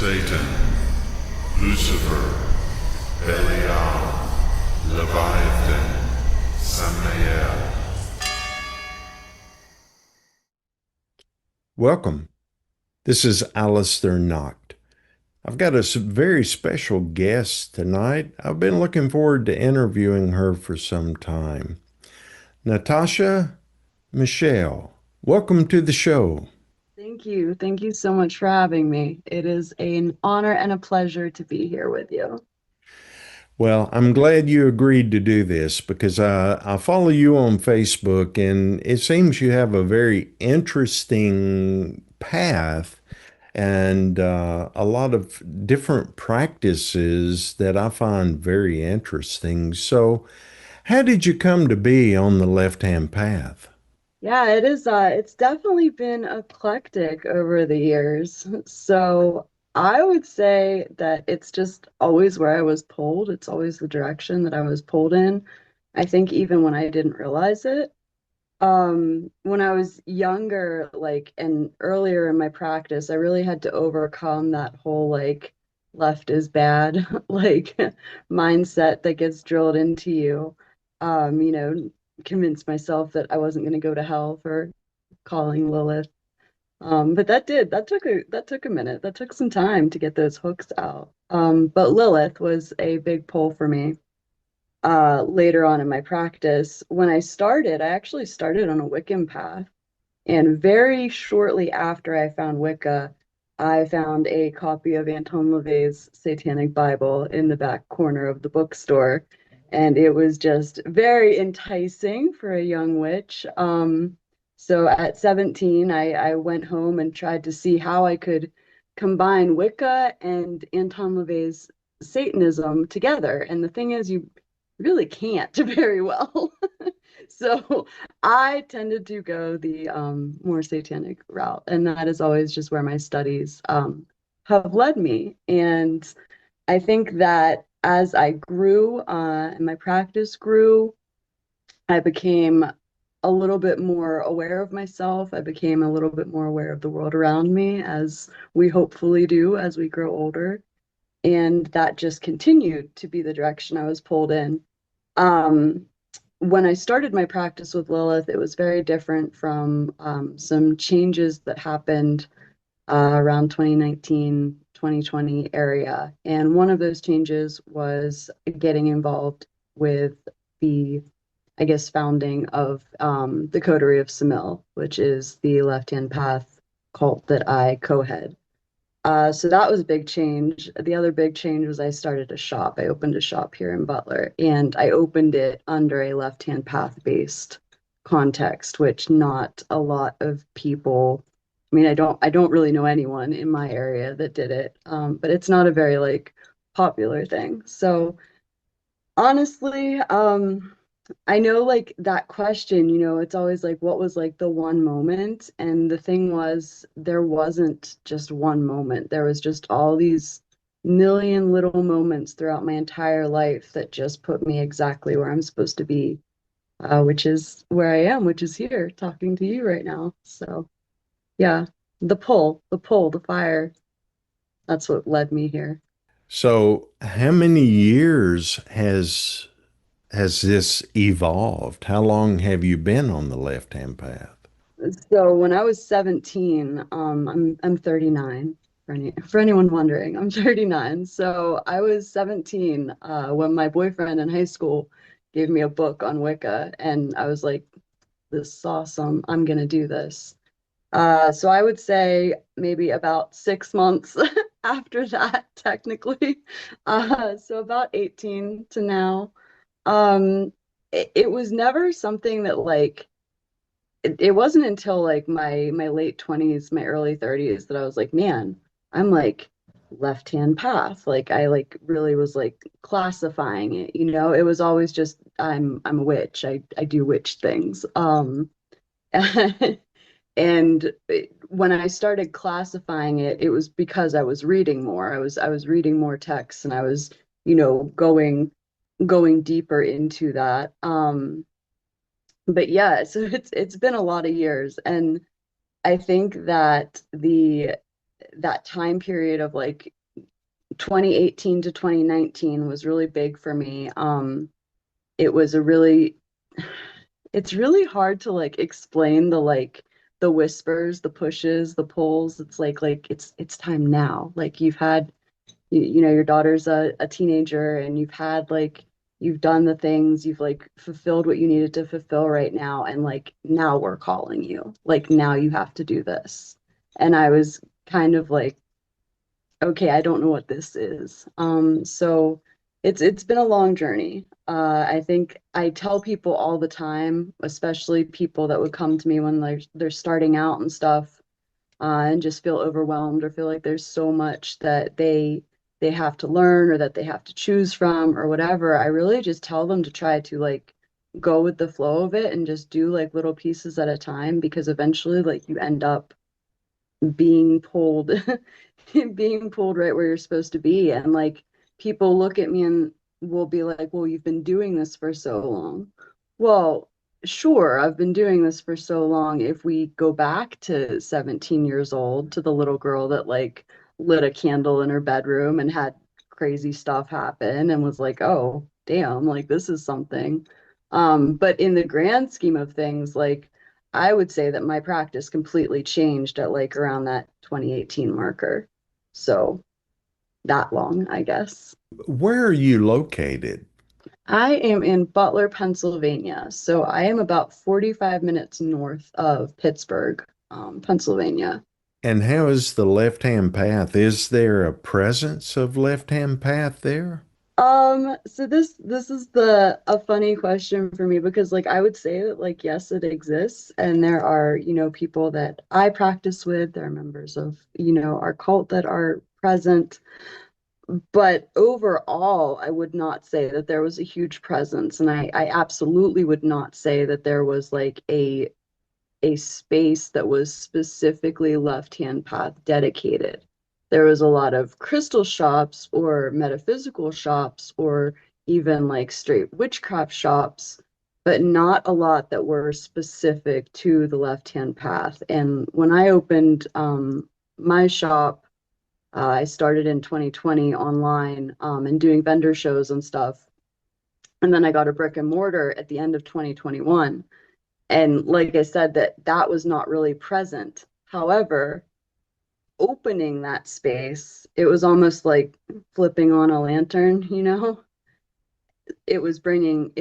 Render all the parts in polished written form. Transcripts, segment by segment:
Satan, Lucifer, Belial, Leviathan, Samael. Welcome. This is Aleister Nacht. I've got a very special guest tonight. I've been looking forward to interviewing her for some time. Natasha Michelle, welcome to the show. Thank you. Thank you so much for having me. It is an honor and a pleasure to be here with you. Well, I'm glad you agreed to do this because I follow you on Facebook and it seems you have a very interesting path and a lot of different practices that I find very interesting. So, how did you come to be on the left-hand path? Yeah, it is it's definitely been eclectic over the years. So I would say that it's just always where I was pulled. It's always the direction that I was pulled in. I think even when I didn't realize it. When I was younger, like, and earlier in my practice, I really had to overcome that whole like left is bad, like mindset that gets drilled into you. You know, convince myself that I wasn't going to go to hell for calling Lilith. But that took a minute. That took some time to get those hooks out. But Lilith was a big pull for me later on in my practice. When I actually started on a Wiccan path. And very shortly after I found Wicca, I found a copy of Anton LaVey's Satanic Bible in the back corner of the bookstore. And it was just very enticing for a young witch. So at 17, I went home and tried to see how I could combine Wicca and Anton LaVey's Satanism together. And the thing is, you really can't very well. So I tended to go the more satanic route, and that is always just where my studies have led me. And I think that as I grew and my practice grew, I became a little bit more aware of myself. I became a little bit more aware of the world around me, as we hopefully do as we grow older. And that just continued to be the direction I was pulled in. Um, when I started my practice with Lilith, it was very different from some changes that happened around 2019, 2020 area. And one of those changes was getting involved with the, I guess, founding of the Coterie of Samil, which is the left-hand path cult that I co-head. So that was a big change. The other big change was I started a shop. I opened a shop here in Butler, and I opened it under a left-hand path-based context, which not a lot of people, I mean, I don't really know anyone in my area that did it. But it's not a very like popular thing. So honestly, I know like that question, it's always like, what was like the one moment? And the thing was, there wasn't just one moment. There was just all these million little moments throughout my entire life that just put me exactly where I'm supposed to be, which is where I am, which is here talking to you right now. So yeah, the fire, that's what led me here. So, how many years has this evolved? How long have you been on the left-hand path? So when I was 17, I'm 39 for anyone wondering. I'm 39. So I was 17 when my boyfriend in high school gave me a book on Wicca, and I was like, "This is awesome. I'm gonna do this." So I would say maybe about 6 months after that, technically. So about 18 to now. It was never something that like it wasn't until like my late 20s, my early 30s that I was like, man, I'm like left-hand path. Like I like really was like classifying it, It was always just I'm a witch. I do witch things. And when I started classifying it, it was because I was reading more. I was reading more texts and I was, going deeper into that. But yeah, so it's been a lot of years, and I think that that time period of like 2018 to 2019 was really big for me. It was a really, it's really hard to like explain the whispers, the pushes, the pulls. It's like it's time now. Like you've had you know your daughter's a teenager and you've had like you've done the things, you've like fulfilled what you needed to fulfill right now, and like now we're calling you. Like now you have to do this. And I was kind of like, okay, I don't know what this is. So it's been a long journey. I think I tell people all the time, especially people that would come to me when they're starting out and stuff, and just feel overwhelmed or feel like there's so much that they have to learn or that they have to choose from or whatever. I really just tell them to try to like go with the flow of it and just do like little pieces at a time, because eventually like you end up being pulled being pulled right where you're supposed to be. And like people look at me and will be like, well, you've been doing this for so long. Well, sure, I've been doing this for so long. If we go back to 17 years old, to the little girl that like lit a candle in her bedroom and had crazy stuff happen and was like, oh damn, like this is something. But in the grand scheme of things, like I would say that my practice completely changed at like around that 2018 marker. So that long, I guess. Where are you located? I am in Butler, Pennsylvania. So I am about 45 minutes north of Pittsburgh, Pennsylvania. And how is the left-hand path? Is there a presence of left-hand path there? So this is the a funny question for me, because like I would say that like yes, it exists, and there are, you know, people that I practice with, there are members of, you know, our cult that are present. But overall, I would not say that there was a huge presence, and I absolutely would not say that there was like a space that was specifically left-hand path dedicated. There was a lot of crystal shops or metaphysical shops or even like straight witchcraft shops, but not a lot that were specific to the left-hand path. And when I opened my shop, I started in 2020 online, and doing vendor shows and stuff. And then I got a brick and mortar at the end of 2021. And like I said, that was not really present. However, opening that space, it was almost like flipping on a lantern, you know? It was bringing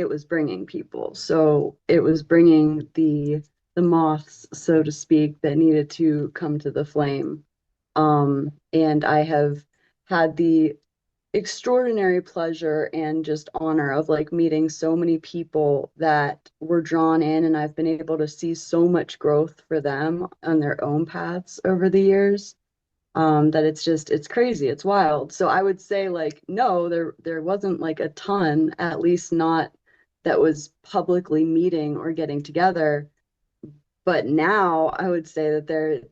people. So it was bringing the moths, so to speak, that needed to come to the flame. And I have had the extraordinary pleasure and just honor of like meeting so many people that were drawn in, and I've been able to see so much growth for them on their own paths over the years, that it's crazy, it's wild. So I would say like no, there wasn't like a ton, at least not that was publicly meeting or getting together. But now I would say that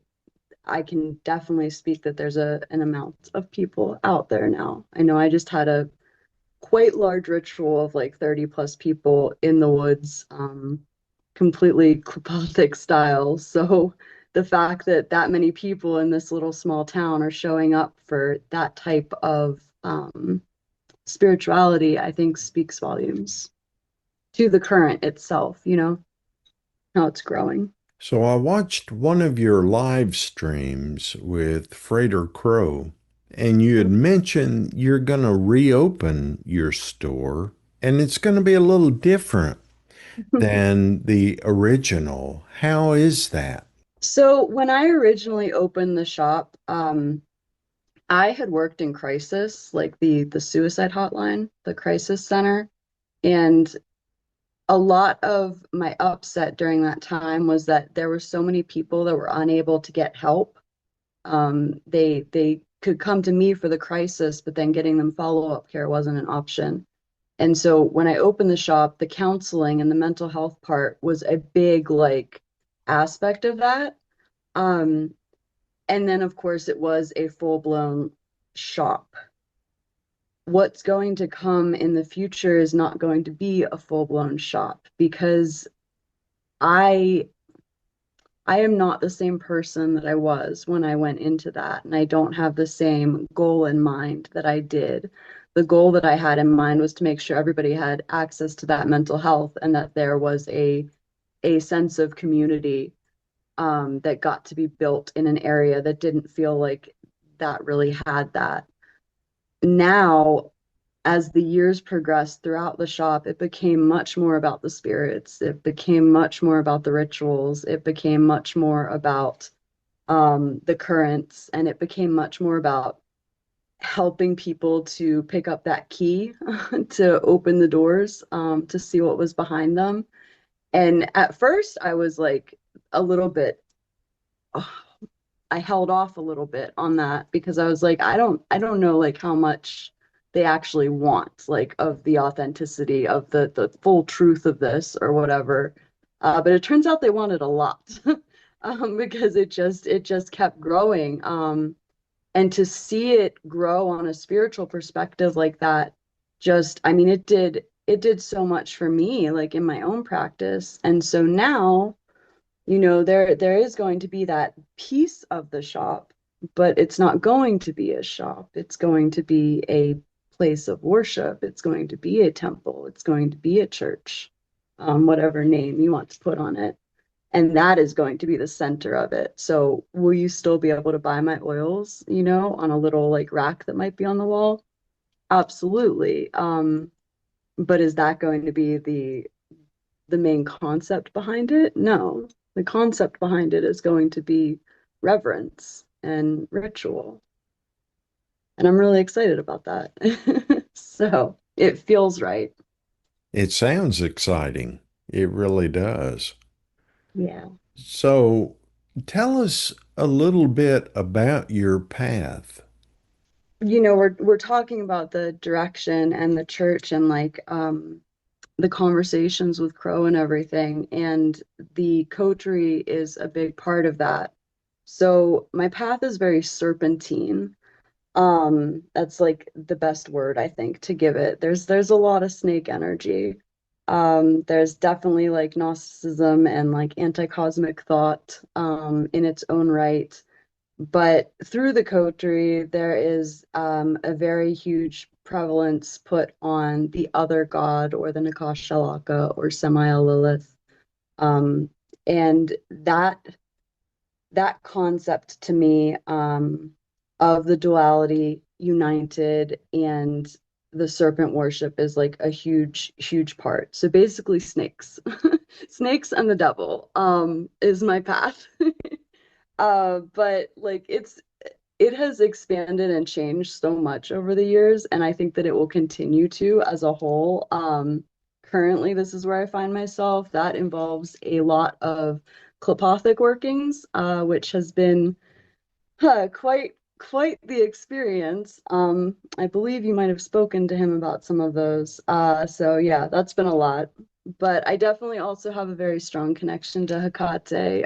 I can definitely speak that there's an amount of people out there now. I know I just had a quite large ritual of like 30 plus people in the woods, completely Klepothic style. So the fact that that many people in this little small town are showing up for that type of spirituality, I think speaks volumes to the current itself, you know, how it's growing. So I watched one of your live streams with Frater Crow, and you had mentioned you're going to reopen your store, and it's going to be a little different than the original. How is that? So when I originally opened the shop, I had worked in crisis, like the suicide hotline, the crisis center, and a lot of my upset during that time was that there were so many people that were unable to get help. They could come to me for the crisis, but then getting them follow-up care wasn't an option. And so when I opened the shop, the counseling and the mental health part was a big like aspect of that. Um, and then of course it was a full-blown shop. What's going to come in the future is not going to be a full-blown shop, because I I am not the same person that I was when I went into that, and I don't have the same goal in mind that I did. The goal that I had in mind was to make sure everybody had access to that mental health and that there was a sense of community that got to be built in an area that didn't feel like that really had that. Now, as the years progressed throughout the shop, it became much more about the spirits. It became much more about the rituals. It became much more about the currents, and it became much more about helping people to pick up that key to open the doors to see what was behind them. And at first, I was like a little bit, I held off a little bit on that because I was like, I don't know like how much they actually want, like of the authenticity of the full truth of this or whatever. But it turns out they wanted a lot because it just kept growing. And to see it grow on a spiritual perspective like that, just, I mean, it did so much for me, like in my own practice. And so now, there is going to be that piece of the shop, but it's not going to be a shop. It's going to be a place of worship. It's going to be a temple. It's going to be a church, whatever name you want to put on it. And that is going to be the center of it. So will you still be able to buy my oils, on a little like rack that might be on the wall? Absolutely. But is that going to be the main concept behind it? No. The concept behind it is going to be reverence and ritual. And I'm really excited about that. So it feels right. It sounds exciting. It really does. Yeah. So tell us a little bit about your path. We're talking about the direction and the church and like the conversations with Crow and everything, and the coterie is a big part of that. So my path is very serpentine. That's like the best word I think to give it. There's a lot of snake energy. There's definitely like Gnosticism and like anti-cosmic thought in its own right. But through the coterie, there is a very huge prevalence put on the other god or the Nakashalaka or Samael Lilith. Um, and that concept to me of the duality united and the serpent worship is like a huge, huge part. So basically snakes. Snakes and the devil is my path. But like it has expanded and changed so much over the years, and I think that it will continue to as a whole. Currently, this is where I find myself. That involves a lot of Klipothic workings, which has been quite the experience. I believe you might have spoken to him about some of those. So yeah, that's been a lot. But I definitely also have a very strong connection to Hecate.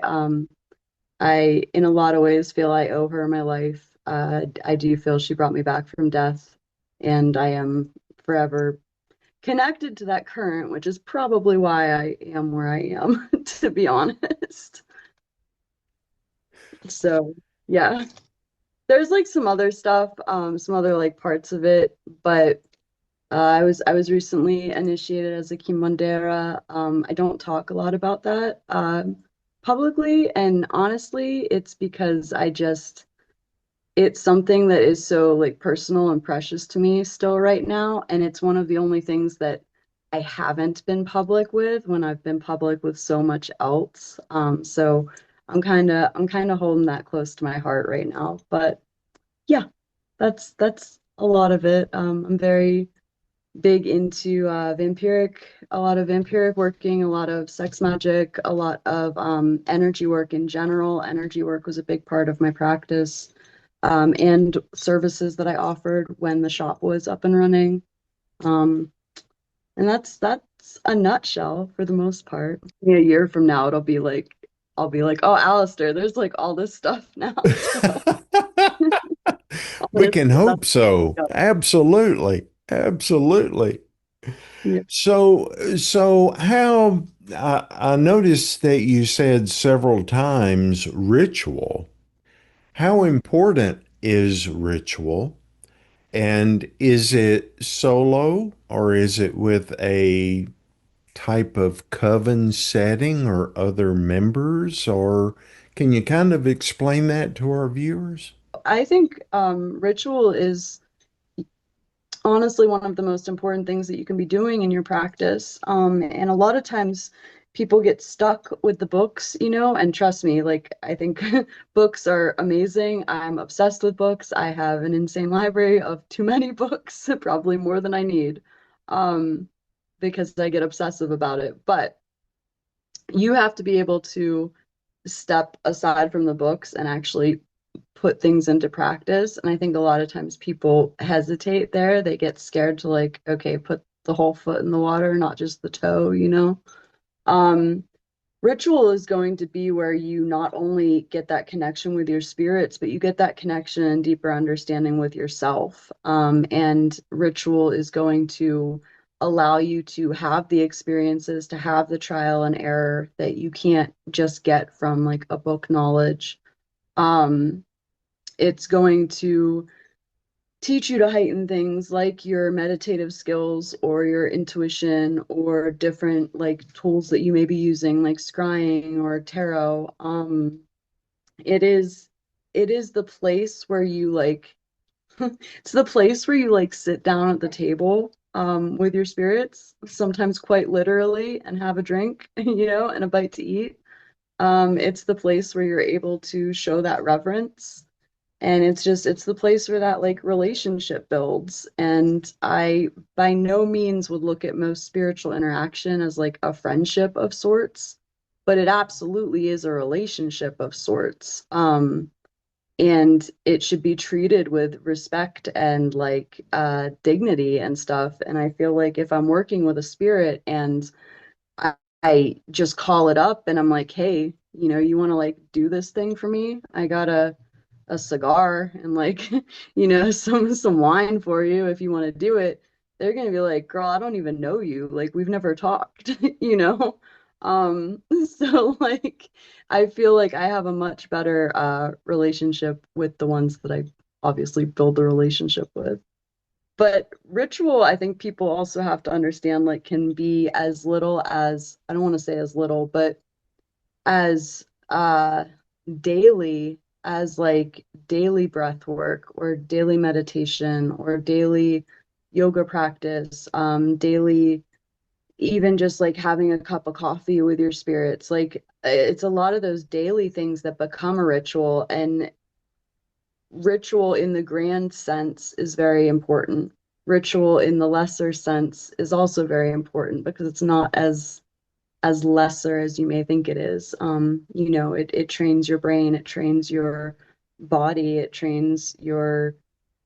I, in a lot of ways, feel I owe her my life. I do feel she brought me back from death, and I am forever connected to that current, which is probably why I am where I am, to be honest. So, yeah, there's like some other stuff, some other like parts of it, but I was recently initiated as a Kimandera. I don't talk a lot about that publicly, and honestly, it's because it's something that is so like personal and precious to me still right now, and it's one of the only things that I haven't been public with when I've been public with so much else. So I'm kind of holding that close to my heart right now. But yeah, that's a lot of it. I'm very big into a lot of vampiric working, a lot of sex magic, a lot of energy work in general. Energy work was a big part of my practice, and services that I offered when the shop was up and running. Um, and that's a nutshell for the most part. A year from now, I'll be like, oh, Aleister, there's like all this stuff now. So We can honestly, that's hope so. Absolutely. Absolutely. yeah. So how I noticed that you said several times ritual. How important is ritual? And is it solo or is it with a type of coven setting or other members? Or can you kind of explain that to our viewers? I think ritual is honestly one of the most important things that you can be doing in your practice. And a lot of times people get stuck with the books, and trust me, like I think books are amazing. I'm obsessed with books. I have an insane library of too many books, probably more than I need, um, because I get obsessive about it. But you have to be able to step aside from the books and actually put things into practice. And I think a lot of times people hesitate there. They get scared to like, okay, put the whole foot in the water, not just the toe. Um, Ritual is going to be where you not only get that connection with your spirits, but you get that connection and deeper understanding with yourself. And ritual is going to allow you to have the experiences, to have the trial and error that you can't just get from like a book knowledge. Um, it's going to teach you to heighten things like your meditative skills or your intuition or different like tools that you may be using like scrying or tarot. It is it is the place where you like it's the place where you like sit down at the table with your spirits, sometimes quite literally, and have a drink, and a bite to eat. It's the place where you're able to show that reverence, and it's the place where that like relationship builds. And I by no means would look at most spiritual interaction as like a friendship of sorts, but it absolutely is a relationship of sorts. And it should be treated with respect and like dignity and stuff. And I feel like if I'm working with a spirit and I just call it up and I'm like, hey, you want to like do this thing for me? I got a cigar and like, some wine for you if you want to do it. They're gonna be like, girl, I don't even know you. Like we've never talked, you know? So like I feel like I have a much better relationship with the ones that I obviously build the relationship with. But ritual, I think people also have to understand, like, can be as little as, I don't want to say as little, but as daily as like daily breath work or daily meditation or daily yoga practice, daily, even just like having a cup of coffee with your spirits. Like, it's a lot of those daily things that become a ritual, and ritual in the grand sense is very important. Ritual in the lesser sense is also very important because it's not as lesser as you may think it is. It trains your brain, it trains your body, it trains your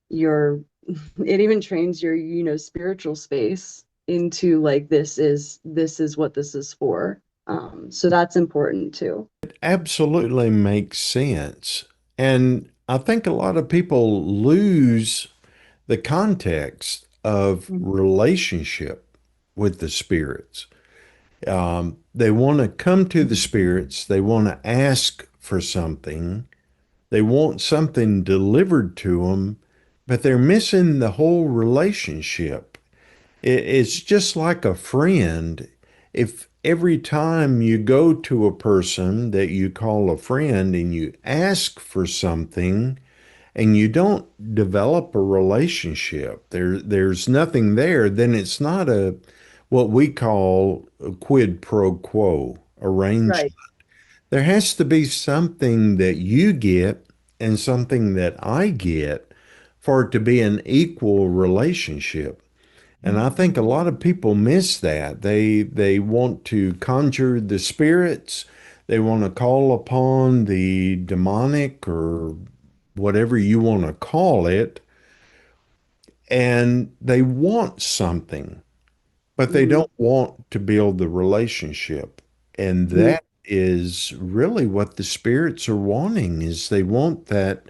it even trains your, spiritual space into like this is what this is for. So that's important too. Absolutely makes sense. And I think a lot of people lose the context of relationship with the spirits. They want to come to the spirits, they want to ask for something, they want something delivered to them, but they're missing the whole relationship. It's just like a friend. If every time you go to a person that you call a friend and you ask for something and you don't develop a relationship, there's nothing there, then it's not a what we call a quid pro quo Right. arrangement. There has to be something that you get and something that I get for it to be an equal relationship. And I think a lot of people miss that. They want to conjure the spirits, they want to call upon the demonic or whatever you want to call it, and they want something, but they Mhm. don't want to build the relationship. And Mhm. that is really what the spirits are wanting is they want that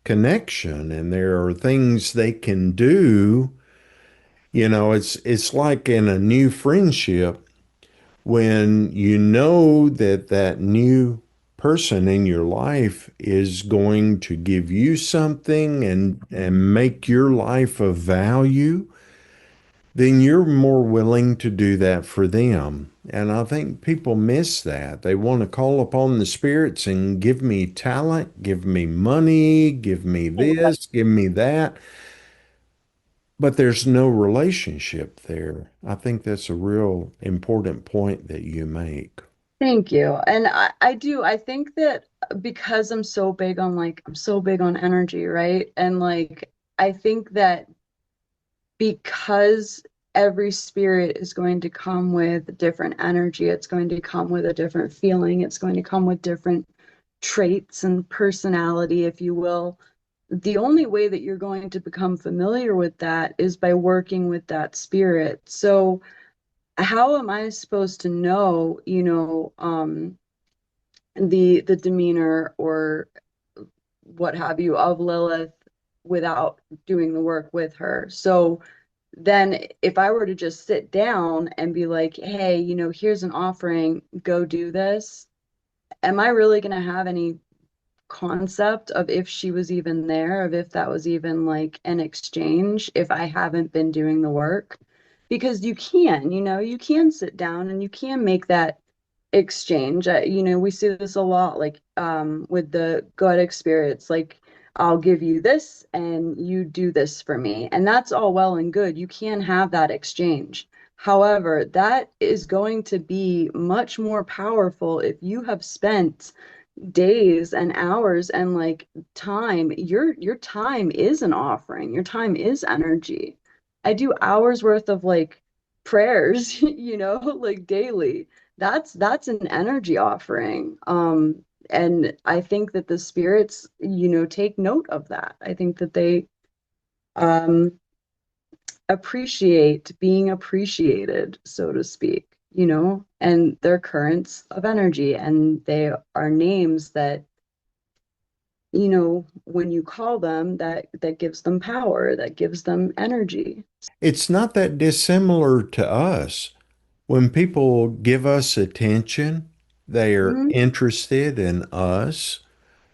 connection, and there are things they can do. It's like in a new friendship, when you know that that new person in your life is going to give you something and make your life of value, then you're more willing to do that for them. And I think people miss that. They want to call upon the spirits and give me talent, give me money, give me this, give me that. But there's no relationship there. I think that's a real important point that you make. Thank you. And I do, I think that because I'm so big on energy, right? And like, I think that because every spirit is going to come with different energy, it's going to come with a different feeling, it's going to come with different traits and personality, if you will. The only way that you're going to become familiar with that is by working with that spirit. So, how am I supposed to know, the demeanor or what have you of Lilith without doing the work with her? So then if I were to just sit down and be like, hey, here's an offering, go do this, am I really going to have any concept of if she was even there, of if that was even like an exchange, if I haven't been doing the work? Because you can sit down and you can make that exchange. We see this a lot, like with the goetic spirits, like I'll give you this and you do this for me. And that's all well and good. You can have that exchange. However, that is going to be much more powerful if you have spent days and hours and like time. Your time is an offering. Your time is energy. I do hours worth of like prayers, like daily. That's an energy offering. And I think that the spirits, take note of that. I think that they um appreciate being appreciated, so to speak, and they're currents of energy, and they are names that, when you call them, that gives them power, that gives them energy. It's not that dissimilar to us. When people give us attention, they are Mhm. interested in us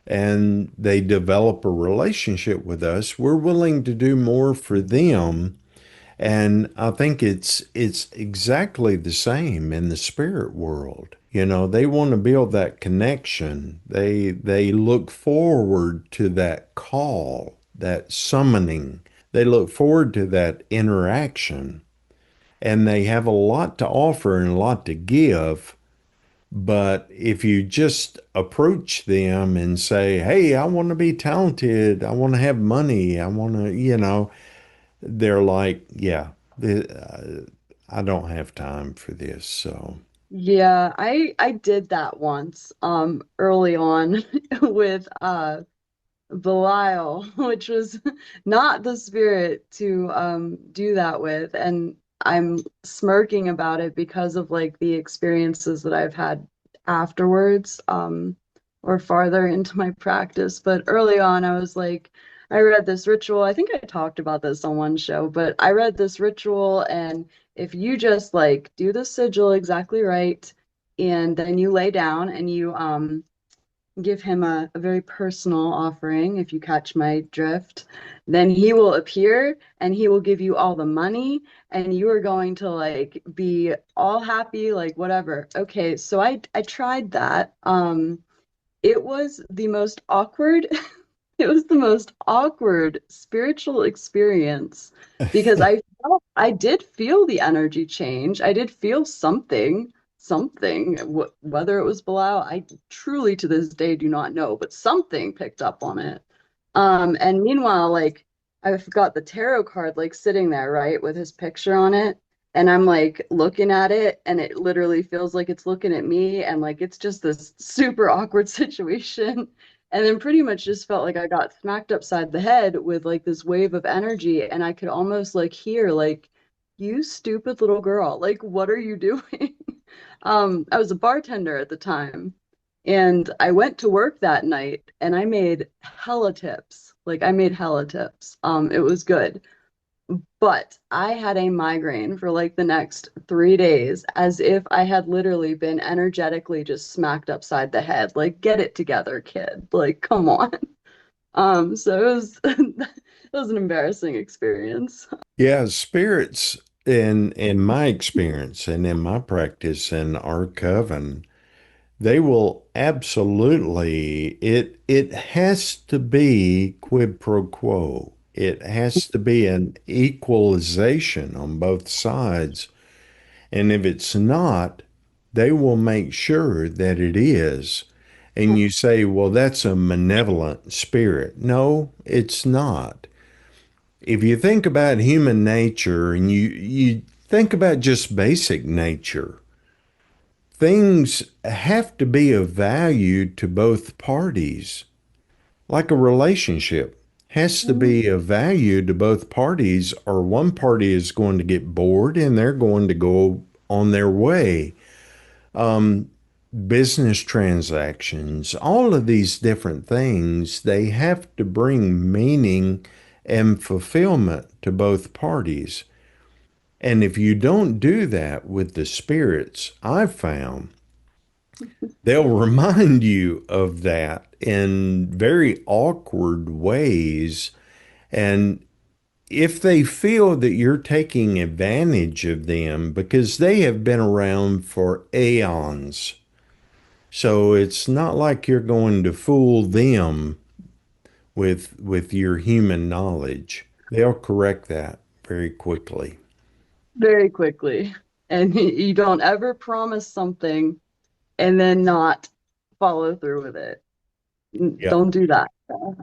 and they develop a relationship with us. We're willing to do more for them. And I think it's exactly the same in the spirit world. They want to build that connection. They look forward to that call, that summoning. They look forward to that interaction. And they have a lot to offer and a lot to give. But if you just approach them and say, hey, I want to be talented, I want to have money, I want to, they're like, yeah, I don't have time for this. So Yeah, I did that once early on with Belial, which was not the spirit to do that with. And I'm smirking about it because of like the experiences that I've had afterwards, or farther into my practice. But early on, I was like, I read this ritual. I think I talked about this on one show, but I read this ritual, and if you just like do the sigil exactly right, and then you lay down and you give him a very personal offering, if you catch my drift, then he will appear and he will give you all the money, and you are going to like be all happy, like whatever. Okay, so I tried that. It was the most awkward, it was the most awkward spiritual experience because I did feel the energy change. I did feel something, whether it was Bilal, I truly to this day do not know, but something picked up on it. And meanwhile, like I've got the tarot card like sitting there, right, with his picture on it. And I'm like looking at it, and it literally feels like it's looking at me, and like it's just this super awkward situation. And then pretty much just felt like I got smacked upside the head with like this wave of energy, and I could almost like hear like, you stupid little girl, like what are you doing? I was a bartender at the time, and I went to work that night and I made hella tips. Like I made hella tips. It was good. But I had a migraine for like the next 3 days, as if I had literally been energetically just smacked upside the head. Like, get it together, kid. Like, come on. So it was it was an embarrassing experience. Yeah, spirits in my experience and in my practice in our coven, they will absolutely it has to be quid pro quo. It has to be an equalization on both sides. And if it's not, they will make sure that it is. And you say, well, that's a malevolent spirit. No, it's not. If you think about human nature and you think about just basic nature, things have to be of value to both parties. Like a relationship has to Mhm. be of value to both parties, or one party is going to get bored and they're going to go on their way. Business transactions, all of these different things, they have to bring meaning and fulfillment to both parties. And if you don't do that with the spirits, I've found they'll remind you of that in very awkward ways. And if they feel that you're taking advantage of them because they have been around for aeons, so it's not like you're going to fool them with your human knowledge. They'll correct that very quickly. Very quickly. And you don't ever promise something and then not follow through with it. Yep. Don't do that.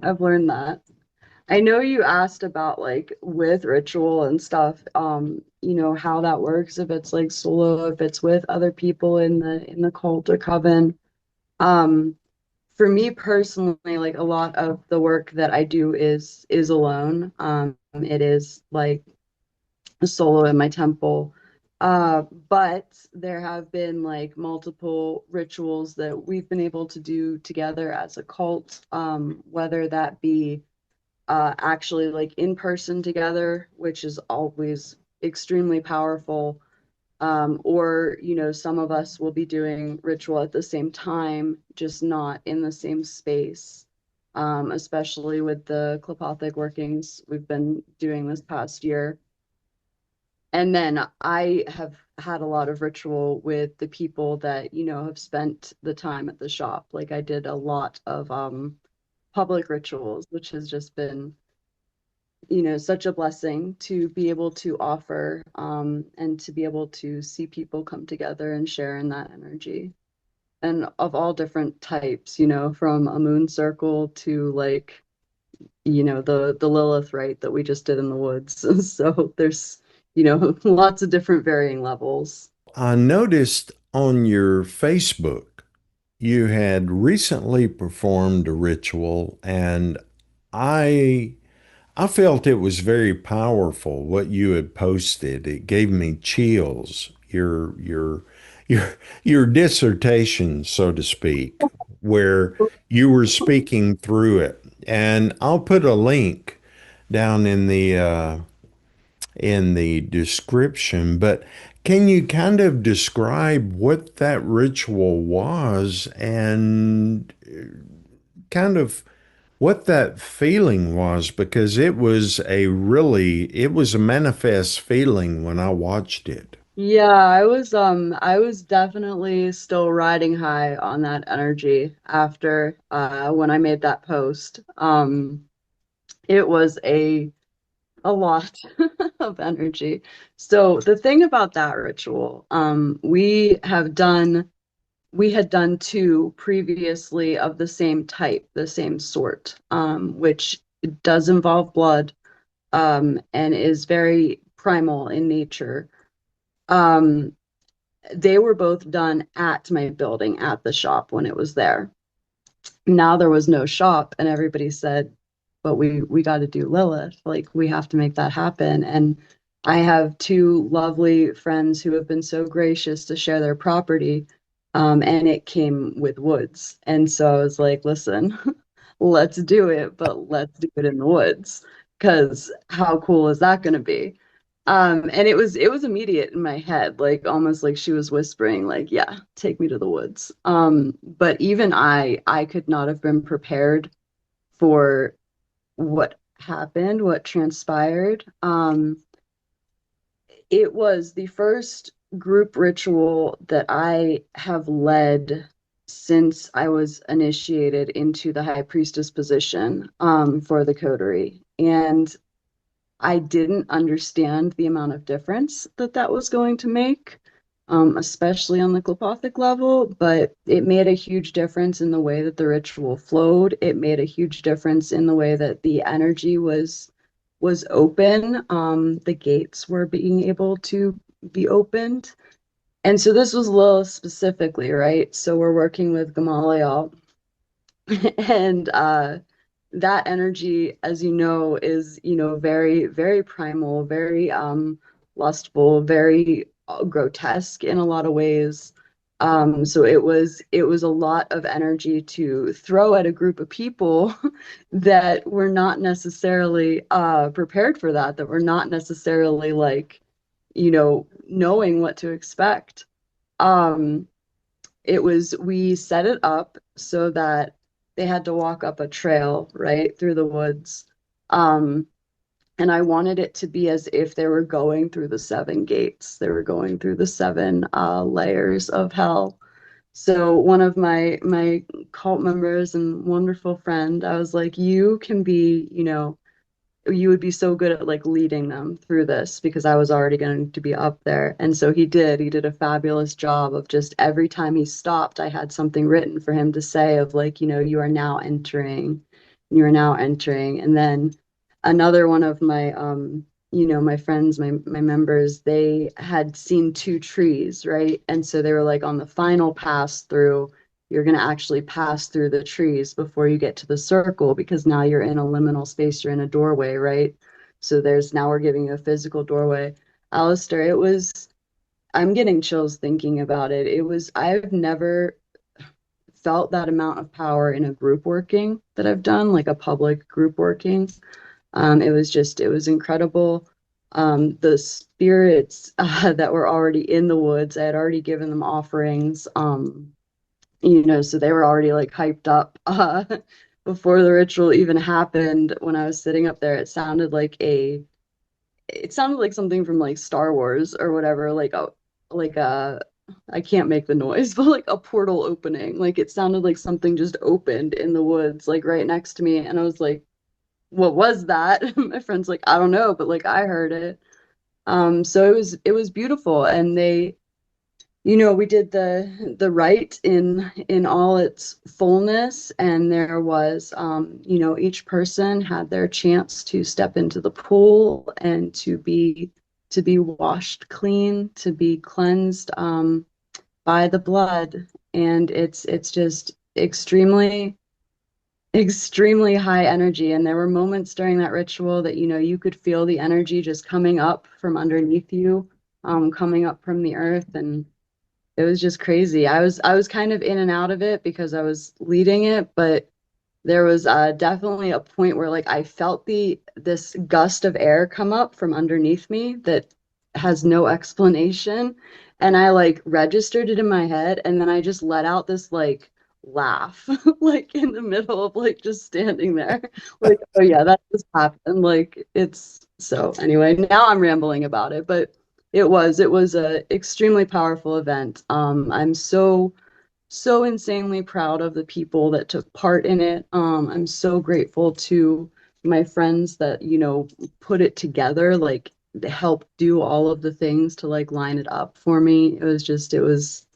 I've learned that. I know you asked about like with ritual and stuff, how that works, if it's like solo, if it's with other people in the cult or coven. Um, for me personally, like a lot of the work that I do is alone. It is like a solo in my temple. But there have been like multiple rituals that we've been able to do together as a cult, whether that be actually like in person together, which is always extremely powerful. Or, some of us will be doing ritual at the same time, just not in the same space. Especially with the Klapothic workings we've been doing this past year. And then I have had a lot of ritual with the people that, have spent the time at the shop. Like I did a lot of public rituals, which has just been such a blessing to be able to offer and to be able to see people come together and share in that energy. And of all different types, from a moon circle to like, the Lilith rite that we just did in the woods. So there's, lots of different varying levels. I noticed on your Facebook you had recently performed a ritual, and I I felt it was very powerful what you had posted. It gave me chills. Your dissertation, so to speak, where you were speaking through it. And I'll put a link down in the description, but can you kind of describe what that ritual was and kind of what that feeling was? Because it was a manifest feeling when I watched it. Yeah, I was definitely still riding high on that energy after when I made that post. It was a lot of energy. So the thing about that ritual, we had done two previously of the same type, the same sort, which does involve blood, and is very primal in nature. Um, they were both done at my building, at the shop when it was there. Now there was no shop, and everybody said, but we got to do Lilith. Like we have to make that happen. And I have two lovely friends who have been so gracious to share their property. And it came with woods. And so I was like, listen, let's do it, but let's do it in the woods. because how cool is that going to be? And it was immediate in my head, like almost like she was whispering, like, yeah, take me to the woods. But even I could not have been prepared for what happened, what transpired. It was the first group ritual that I have led since I was initiated into the high priestess position for the coterie. And I didn't understand the amount of difference that that was going to make, especially on the Klipothic level, but it made a huge difference in the way that the ritual flowed. It made a huge difference in the way that the energy was open. The gates were being able to be opened. And so this was Lilith specifically, right? So we're working with Gamaliel and that energy, as you know, is, very, very primal, very lustful, very grotesque in a lot of ways. So it was a lot of energy to throw at a group of people that were not necessarily prepared for that, that were not necessarily like, knowing what to expect. Um, we set it up so that they had to walk up a trail, right, through the woods. Um, and I wanted it to be as if they were going through the seven gates. They were going through the seven layers of hell. So one of my cult members and wonderful friend, I was like, you can be, you would be so good at like leading them through this because I was already going to be up there. And so he did. He did a fabulous job of just every time he stopped, I had something written for him to say of like, you are now entering, you are now entering. And then another one of my my friends, my members, they had seen two trees, right? And so they were like on the final pass through, you're going to actually pass through the trees before you get to the circle because now you're in a liminal space, you're in a doorway, right? So now we're giving you a physical doorway. Aleister, I'm getting chills thinking about it. I've never felt that amount of power in a group working that I've done, like a public group working. It was incredible. The spirits that were already in the woods, I had already given them offerings. So they were already like hyped up before the ritual even happened. When I was sitting up there, it sounded like something from like Star Wars or whatever, like a I can't make the noise, but like a portal opening. Like it sounded like something just opened in the woods, like right next to me. And I was like, what was that? My friend's like, I don't know, but like I heard it. So it was beautiful. And we did the rite in all its fullness, and there was each person had their chance to step into the pool and to be washed clean, to be cleansed by the blood. And it's just extremely high energy. And there were moments during that ritual that you could feel the energy just coming up from underneath you, coming up from the earth. And it was just crazy. I was kind of in and out of it because I was leading it, but there was definitely a point where like I felt this gust of air come up from underneath me that has no explanation, and I like registered it in my head, and then I just let out this like laugh like in the middle of like just standing there like, oh yeah, that just happened. Like it's so anyway, now I'm rambling about it, but it was a extremely powerful event. I'm so insanely proud of the people that took part in it. I'm so grateful to my friends that, put it together, like they helped do all of the things to like line it up for me. It was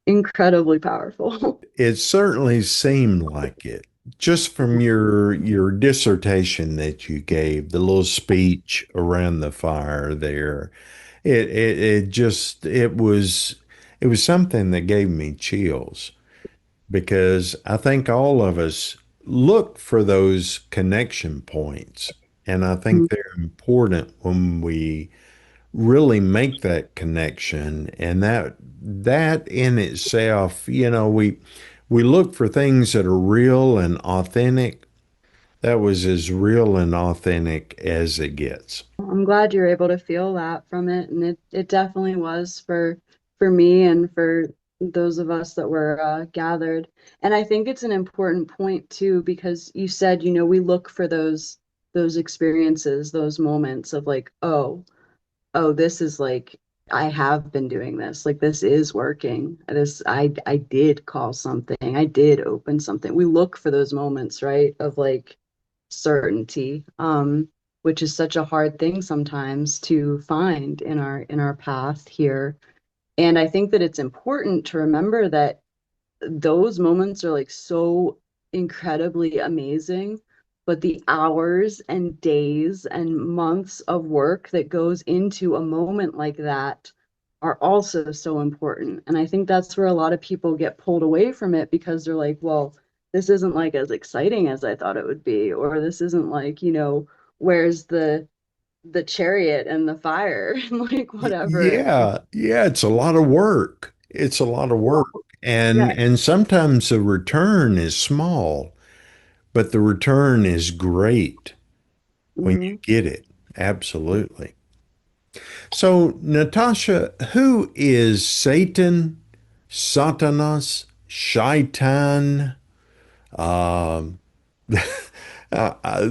incredibly powerful. It certainly seemed like it. Just from your dissertation that you gave, the little speech around the fire there, it was something that gave me chills because I think all of us look for those connection points. And I think they're important when we really make that connection. And that in itself, we look for things that are real and authentic, That was as real and authentic as it gets. I'm glad you're able to feel that from it, and it definitely was for me and for those of us that were gathered. And I think it's an important point too, because you said, we look for those experiences, those moments of like, oh, this is like I have been doing this. Like this is working. This I did call something. I did open something. We look for those moments, right? Of like certainty, which is such a hard thing sometimes to find in our path here. And I think that it's important to remember that those moments are like so incredibly amazing, but the hours and days and months of work that goes into a moment like that are also so important. And I think that's where a lot of people get pulled away from it because they're like, well, this isn't like as exciting as I thought it would be, or this isn't like, where's the chariot and the fire and like whatever. Yeah, yeah, it's a lot of work. It's a lot of work. Yeah. And sometimes the return is small, but the return is great when you Hmm. get it. Absolutely. So, Natasha, who is Satan, Satanas, Shaitan, um, uh,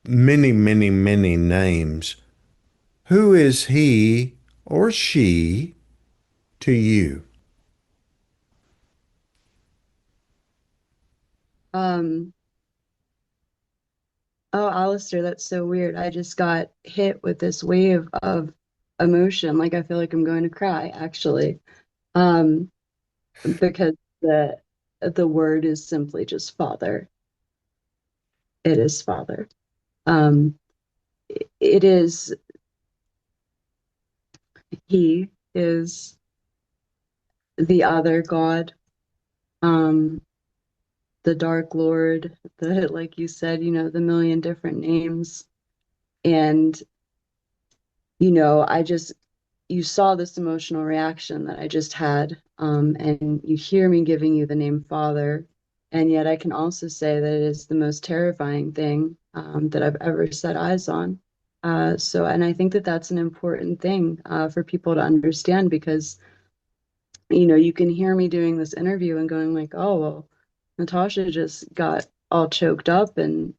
many, many, many names? Who is he or she to you? Um, Oh, Aleister, that's so weird. I just got hit with this wave of emotion. Like I feel like I'm going to cry, actually. Um, because the word is simply just father. It is father. Um, it is he is the other God, um, the Dark Lord, the like you said, the million different names. And I just you saw this emotional reaction that I just had, and you hear me giving you the name Father, and yet I can also say that it is the most terrifying thing that I've ever set eyes on. And I think that that's an important thing for people to understand because, you can hear me doing this interview and going like, oh, well, Natasha just got all choked up and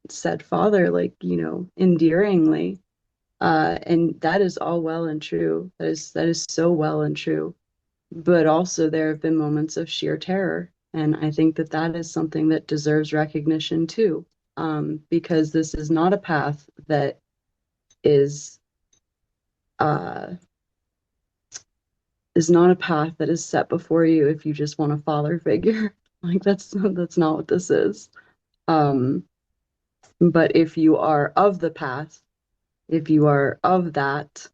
said Father, like, endearingly. And that is all well and true. That is so well and true. But also there have been moments of sheer terror, and I think that that is something that deserves recognition too, because this is uh, is not a path that is set before you if you just want a father figure. Like that's not what this is. Um, but if you are of the path, if you are of that,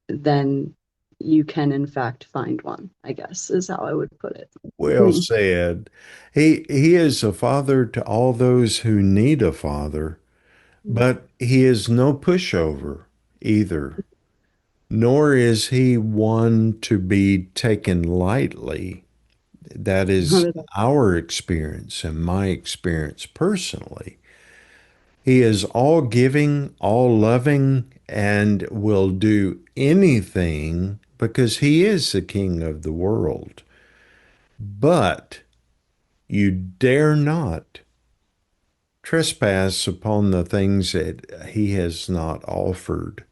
then you can in fact find one, I guess is how I would put it. Well said. He is a father to all those who need a father, but he is no pushover either, nor is he one to be taken lightly. That is our experience and my experience personally. He is all giving, all loving, and will do anything because he is the king of the world. But you dare not trespass upon the things that he has not offered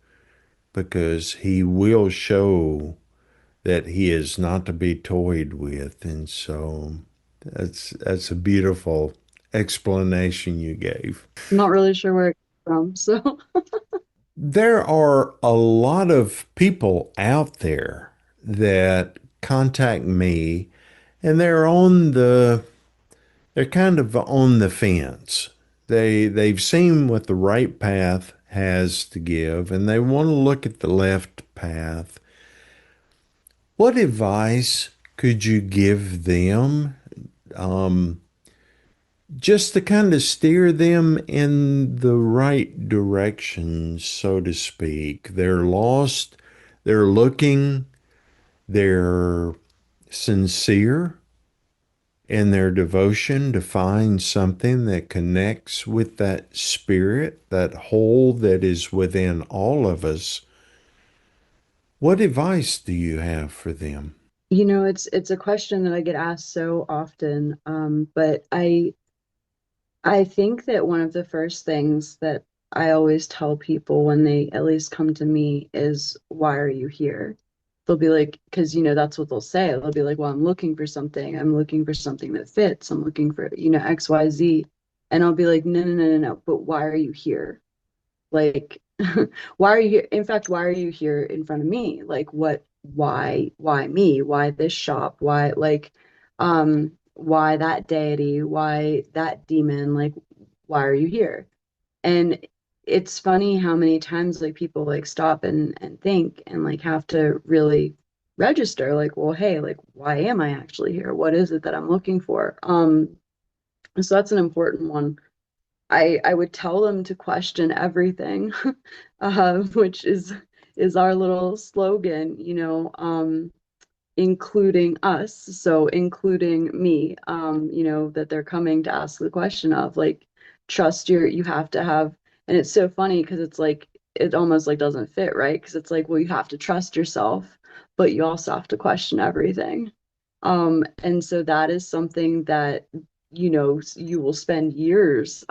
because he will show that he is not to be toyed with. And so that's a beautiful explanation you gave. Not really sure where it comes from. So There are a lot of people out there that contact me and they're kind of on the fence. They've seen what the right path has to give and they want to look at the left path. What advice could you give them, um, just to kind of steer them in the right direction, so to speak? They're lost, they're looking, they're sincere, in their devotion to find something that connects with that spirit, that whole that is within all of us, what advice do you have for them? It's a question that I get asked so often, but I think that one of the first things that I always tell people when they at least come to me is, why are you here? They'll be like, because, that's what they'll say. They'll be like, well, I'm looking for something. I'm looking for something that fits. I'm looking for, XYZ. And I'll be like, no, no, no, no, no. But why are you here? Like, why are you here? In fact, why are you here in front of me? Like, why me? Why this shop? Why that deity? Why that demon? Like, why are you here? And it's funny how many times like people like stop and think and like have to really register, like, well, hey, like, why am I actually here? What is it that I'm looking for? So that's an important one. I would tell them to question everything, which is our little slogan, including us, so including me, that they're coming to ask the question of, like, you have to have, and it's so funny because it's like it almost like doesn't fit, right? Because it's like, well, you have to trust yourself, but you also have to question everything. And so that is something that, you will spend years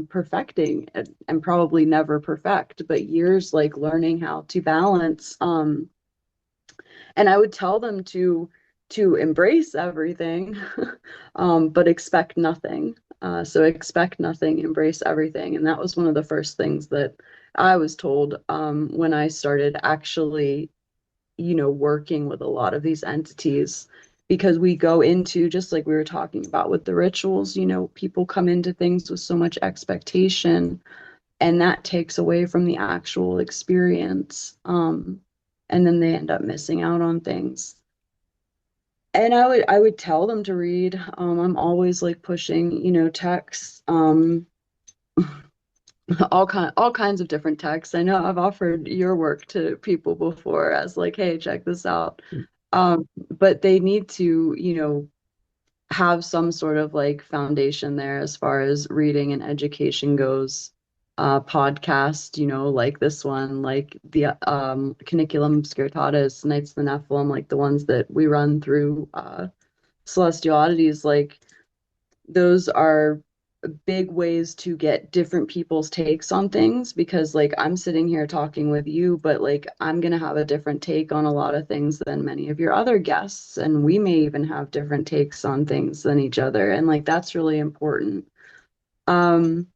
perfecting and probably never perfect, but years like learning how to balance. And I would tell them to embrace everything, but expect nothing. So expect nothing, embrace everything. And that was one of the first things that I was told when I started actually, working with a lot of these entities. Because we go into, just like we were talking about with the rituals, people come into things with so much expectation, and that takes away from the actual experience. And then they end up missing out on things. And I would tell them to read. I'm always like pushing, texts, all kinds of different texts. I know I've offered your work to people before as like, hey, check this out. But they need to, have some sort of like foundation there as far as reading and education goes. Podcast, like this one, like the Caniculum Obscuritatis, Knights of the Nephilim, like the ones that we run through Celestial Oddities, like those are big ways to get different people's takes on things, because like I'm sitting here talking with you, but like I'm gonna have a different take on a lot of things than many of your other guests, and we may even have different takes on things than each other, and like that's really important. Um,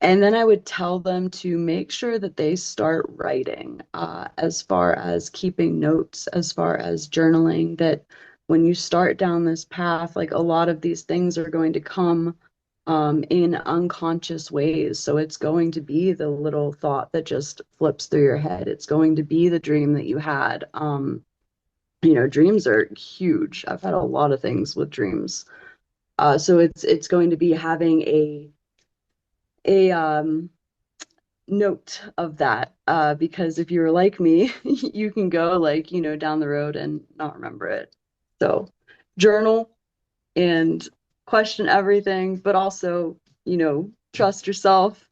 and then I would tell them to make sure that they start writing, as far as keeping notes, as far as journaling, that when you start down this path, like a lot of these things are going to come in unconscious ways. So it's going to be the little thought that just flips through your head. It's going to be the dream that you had. Dreams are huge. I've had a lot of things with dreams. So it's going to be having a note of that, because if you're like me, you can go like, down the road and not remember it. So journal and question everything, but also, trust yourself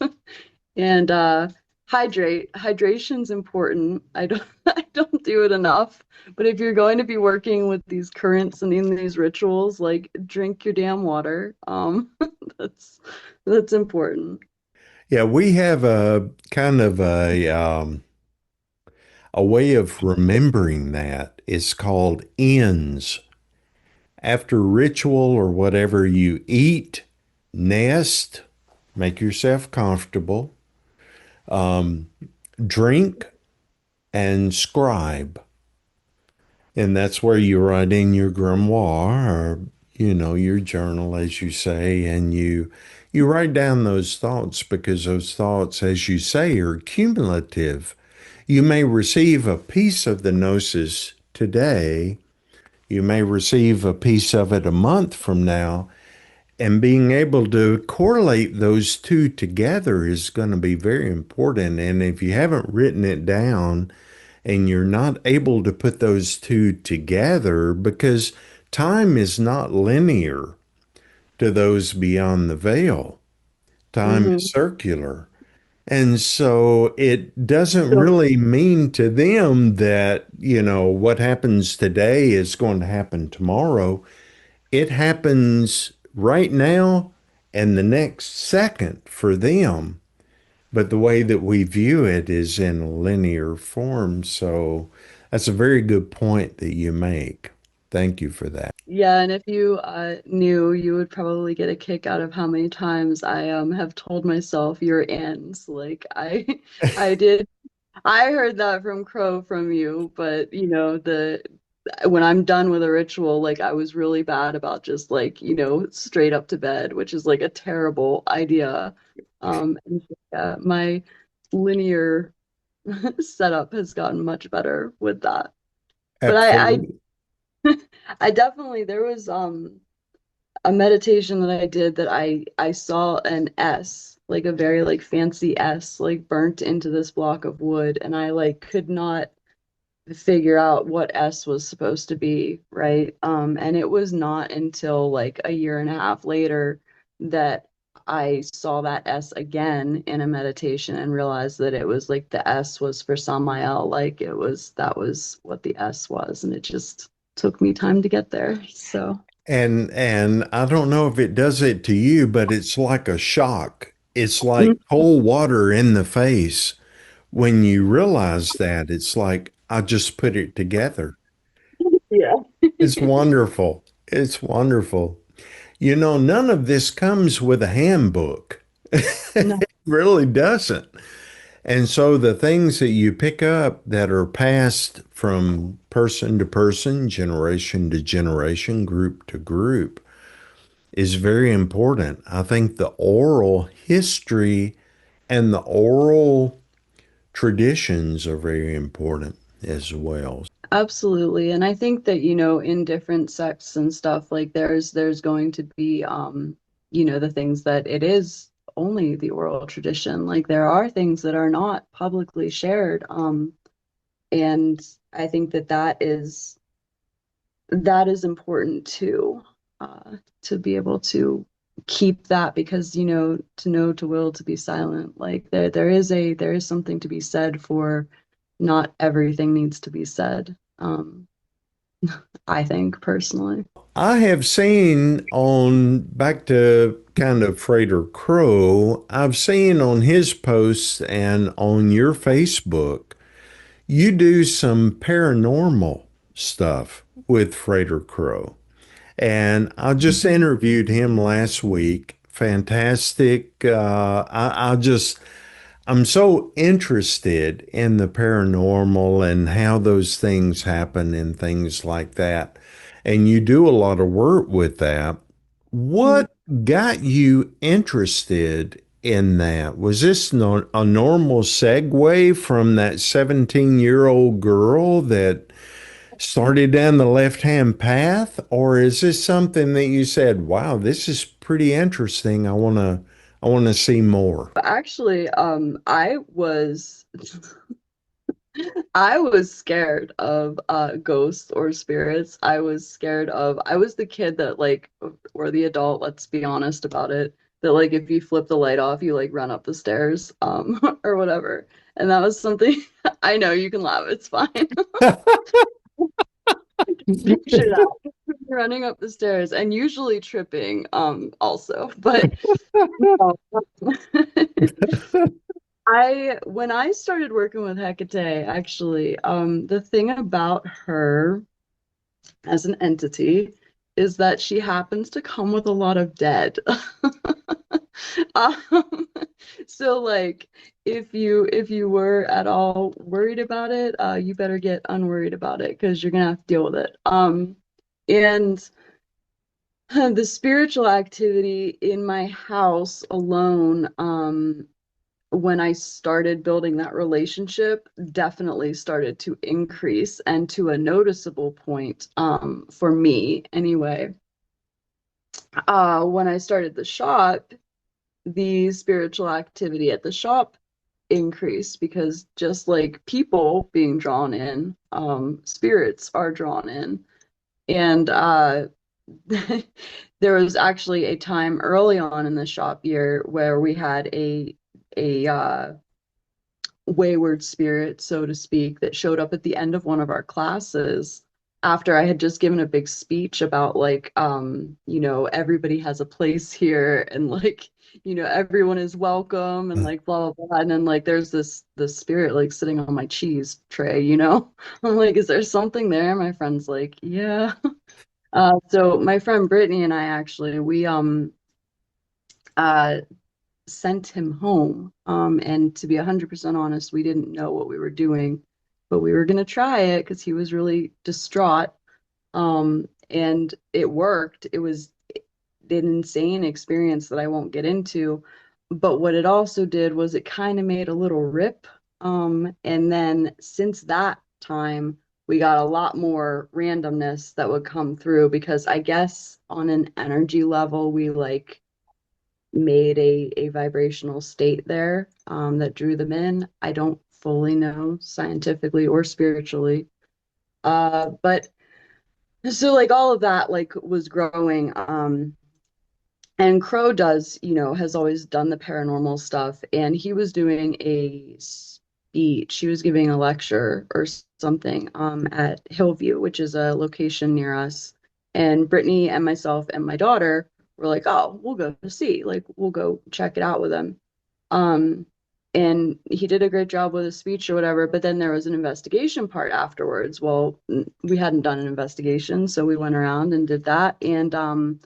and hydrate. Hydration's important. I don't I don't do it enough. But if you're going to be working with these currents and in these rituals, like drink your damn water. That's that's important. Yeah, we have a kind of a way of remembering that. It's called ends. After ritual or whatever, you eat, nest, make yourself comfortable, drink, and scribe. And that's where you write in your grimoire or, your journal, as you say, and you write down those thoughts because those thoughts, as you say, are cumulative. You may receive a piece of the gnosis today. You may receive a piece of it a month from now. And being able to correlate those two together is going to be very important. And if you haven't written it down and you're not able to put those two together, because time is not linear to those beyond the veil. Time is Hmm. circular. And so it doesn't So, really mean to them that, what happens today is going to happen tomorrow. It happens right now and the next second for them. But the way that we view it is in a linear form. So that's a very good point that you make. Thank you for that. yeah, and if you knew, you would probably get a kick out of how many times I have told myself you're ends. Like I did. I heard that from Crow from you, but the when I'm done with a ritual, like I was really bad about just like, straight up to bed, which is like a terrible idea. And yeah, my linear setup has gotten much better with that. But Absolutely. I definitely there was a meditation that I did that I saw an S, like a very like fancy S, like burnt into this block of wood, and I like could not figure out what S was supposed to be, right? And it was not until like a year and a half later that I saw that S again in a meditation and realized that it was like the S was for Samael, like that was what the S was, and it just took me time to get there. So, And I don't know if it does it to you, but it's like a shock. It's like mm, cold water in the face. When you realize that, it's like I just put it together. yeah. It's wonderful. It's wonderful. None of this comes with a handbook. No. It really doesn't. And so the things that you pick up that are passed from person to person, generation to generation, group to group, is very important. I think the oral history and the oral traditions are very important as well. Absolutely. And I think that, in different sects and stuff, like there's going to be the things that it is only the oral tradition. Like there are things that are not publicly shared. And I think that that is important too, to be able to keep that because, to know to will to be silent. Like there is something to be said for not everything needs to be said. I think personally. I have seen on back to kind of Frater Crow, I've seen on his posts and on your Facebook, you do some paranormal stuff with Frater Crow. And I just interviewed him last week. Fantastic. I'm so interested in the paranormal and how those things happen and things like that. And you do a lot of work with that. Mhm. What got you interested in that? Was this a normal segue from that 17-year-old girl that started down the left-hand path, or is this something that you said, "Wow, this is pretty interesting. I want to see more." Actually, I was scared of ghosts or spirits. I was the kid that like or the adult, let's be honest about it, that like if you flip the light off, you like run up the stairs or whatever. And that was something I know you can laugh, it's fine. Picture that. Running up the stairs and usually tripping also. But I when I started working with Hecate, actually, the thing about her as an entity is that she happens to come with a lot of dead. Um, so like if you were at all worried about it, you better get unworried about it because you're gonna have to deal with it. And the spiritual activity in my house alone, when I started building that relationship, definitely started to increase and to a noticeable point, for me anyway. When I started the shop, the spiritual activity at the shop increased because just like people being drawn in, spirits are drawn in. And there was actually a time early on in the shop year where we had a wayward spirit, so to speak, that showed up at the end of one of our classes after I had just given a big speech about like everybody has a place here and like everyone is welcome and like blah blah blah. And then like there's this spirit like sitting on my cheese tray. I'm like, is there something there? My friend's like, yeah. So my friend Brittany and I actually we uh sent him home. And to be 100% honest, we didn't know what we were doing, but we were going to try it because he was really distraught. And it worked. It was an insane experience that I won't get into. But what it also did was it kind of made a little rip. And then since that time, we got a lot more randomness that would come through because I guess on an energy level, we like made a vibrational state there that drew them in. I don't fully know scientifically or spiritually. But so like all of that like was growing. And Crow has always done the paranormal stuff, and he was doing a speech. He was giving a lecture or something at Hillview, which is a location near us. And Brittany and myself and my daughter were like, "Oh, we'll go see. Like, we'll go check it out with him." Um, and he did a great job with his speech or whatever. But then there was an investigation part afterwards. Well, we hadn't done an investigation, so we went around and did that, and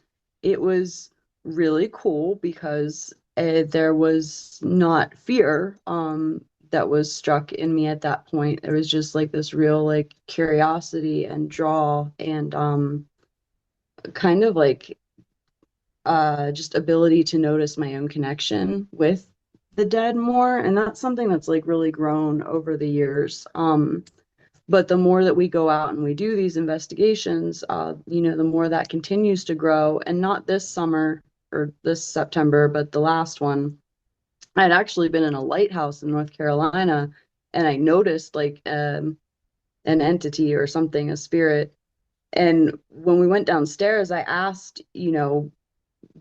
it was really cool because there was not fear that was struck in me at that point. There was just like this real like curiosity and draw and kind of like just ability to notice my own connection with the dead more. And that's something that's like really grown over the years. But the more that we go out and we do these investigations, the more that continues to grow. And not this summer or this September, but the last one, I'd actually been in a lighthouse in North Carolina, and I noticed like an entity or something, a spirit. And when we went downstairs, I asked,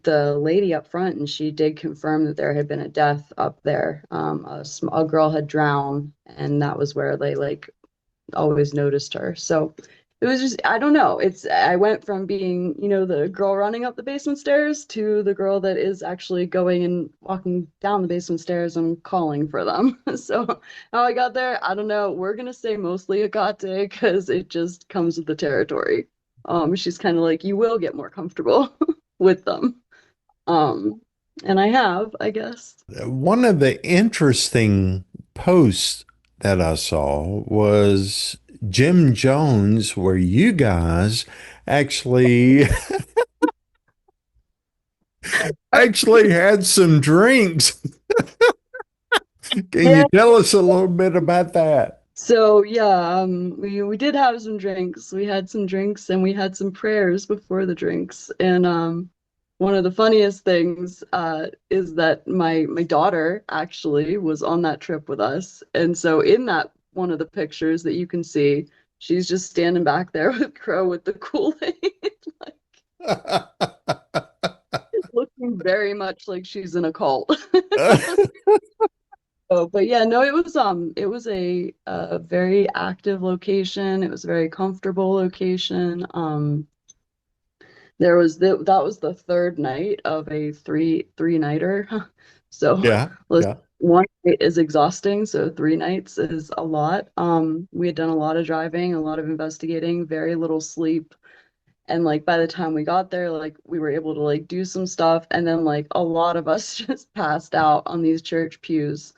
the lady up front, and she did confirm that there had been a death up there. A girl had drowned, and that was where they like always noticed her. So it was just, I don't know. I went from being, the girl running up the basement stairs to the girl that is actually going and walking down the basement stairs and calling for them. So how I got there, I don't know. We're gonna say mostly Agate because it just comes with the territory. She's kind of like, you will get more comfortable with them. Um, and I have, I guess. One of the interesting posts that I saw was Jim Jones, where you guys actually actually had some drinks. Can you Yeah. tell us a little bit about that? So yeah, we did have some drinks. We had some drinks and we had some prayers before the drinks. And one of the funniest things is that my daughter actually was on that trip with us. And so in that one of the pictures that you can see, she's just standing back there with Crow with the Kool-Aid, like looking very much like she's in a cult. Oh, but yeah, no, it was a very active location. It was a very comfortable location. That was the third night of a three nighter. So Yeah, listen, yeah. one night is exhausting, so 3 nights is a lot. We had done a lot of driving, a lot of investigating, very little sleep. And like by the time we got there, like we were able to like do some stuff, and then like a lot of us just passed out on these church pews.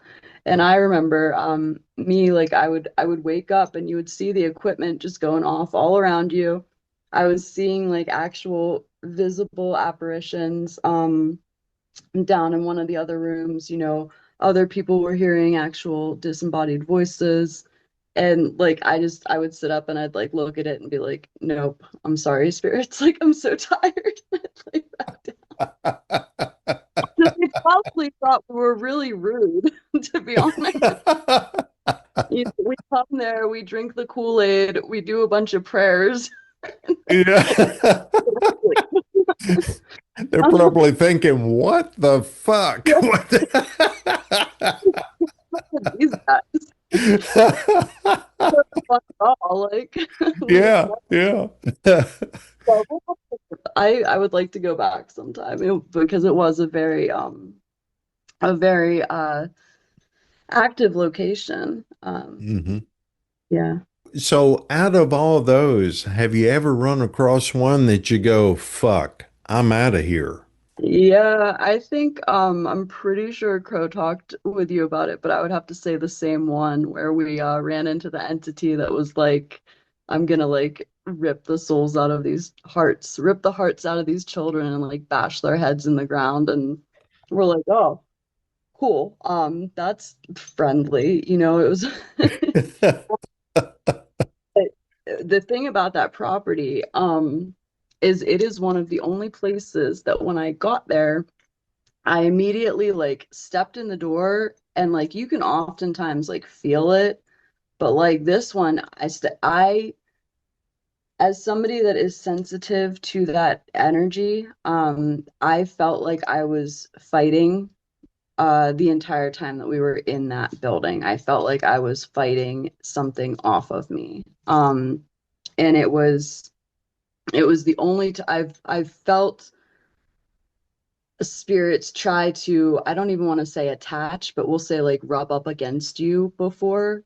And I remember me like I would wake up and you would see the equipment just going off all around you. I was seeing like actual visible apparitions down in one of the other rooms, other people were hearing actual disembodied voices. And like I would sit up and I'd like look at it and be like, nope, I'm sorry, spirits. Like I'm so tired. Like back down. They probably thought we were really rude, to be honest. We come there, we drink the Kool-Aid, we do a bunch of prayers, Yeah. They're Um, probably thinking, what the fuck? yeah, What these guys. the- Fun at all, like, like Yeah, what? yeah. I would like to go back sometime because it was a very active location. Mhm. Yeah. So, out of all those, have you ever run across one that you go, fuck, I'm out of here? Yeah, I think I'm pretty sure Crow talked with you about it, but I would have to say the same one where we ran into the entity that was like, I'm gonna like rip the souls out of these hearts, rip the hearts out of these children and like bash their heads in the ground. And we're like, oh, cool. That's friendly. It was the thing about that property, is it is one of the only places that when I got there, I immediately like stepped in the door and like you can oftentimes like feel it, but like this one, I as somebody that is sensitive to that energy, I felt like I was fighting the entire time that we were in that building. I felt like I was fighting something off of me. And it was the only I've felt spirits try to, I don't even want to say attach, but we'll say like rub up against you before,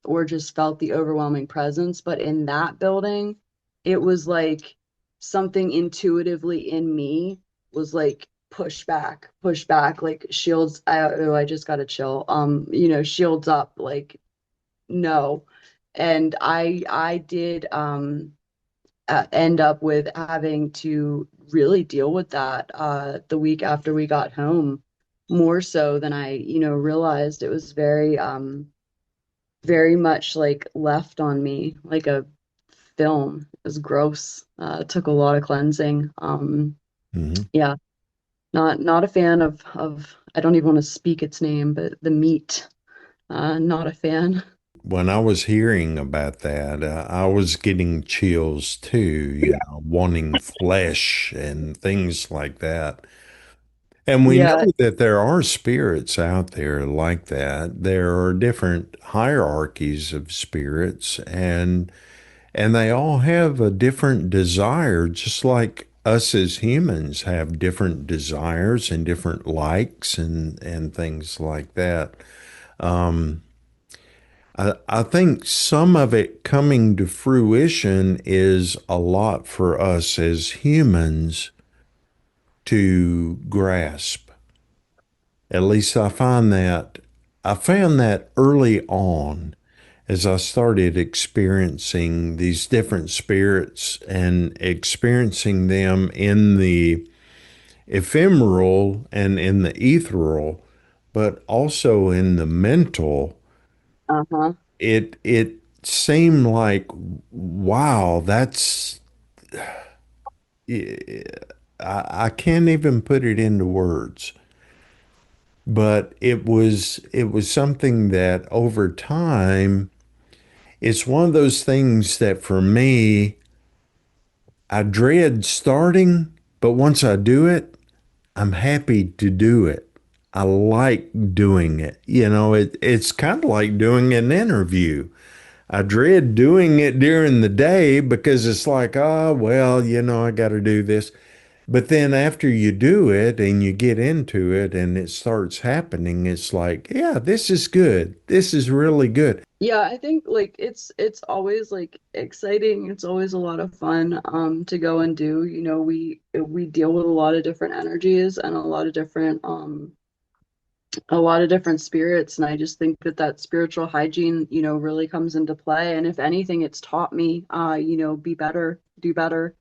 or just felt the overwhelming presence. But in that building, it was like something intuitively in me was like push back, like shields. I just gotta chill. Shields up, like no. And I did end up with having to really deal with that the week after we got home, more so than I, realized. It was very much like left on me like a film. It was gross. It took a lot of cleansing. Mhm. Yeah, not a fan of I don't even want to speak its name, but the meat. Not a fan. When I was hearing about that, I was getting chills too, wanting flesh and things like that. And we Yeah. know that there are spirits out there like that. There are different hierarchies of spirits, and they all have a different desire, just like us as humans have different desires and different likes and things like that. Um, I think some of it coming to fruition is a lot for us as humans to grasp. At least I found that early on as I started experiencing these different spirits and experiencing them in the ephemeral and in the ethereal, but also in the mental. Uh-huh. It seemed like, wow, I can't even put it into words. But it was something that over time, it's one of those things that for me, I dread starting, but once I do it, I'm happy to do it. I like doing it. It's kind of like doing an interview. I dread doing it during the day because it's like, oh, well, I got to do this. But then after you do it and you get into it and it starts happening, it's like, yeah, this is good. This is really good. Yeah, I think like it's always like exciting. It's always a lot of fun to go and do. We deal with a lot of different energies and a lot of different spirits, and I just think that that spiritual hygiene, really comes into play. And if anything, it's taught me be better, do better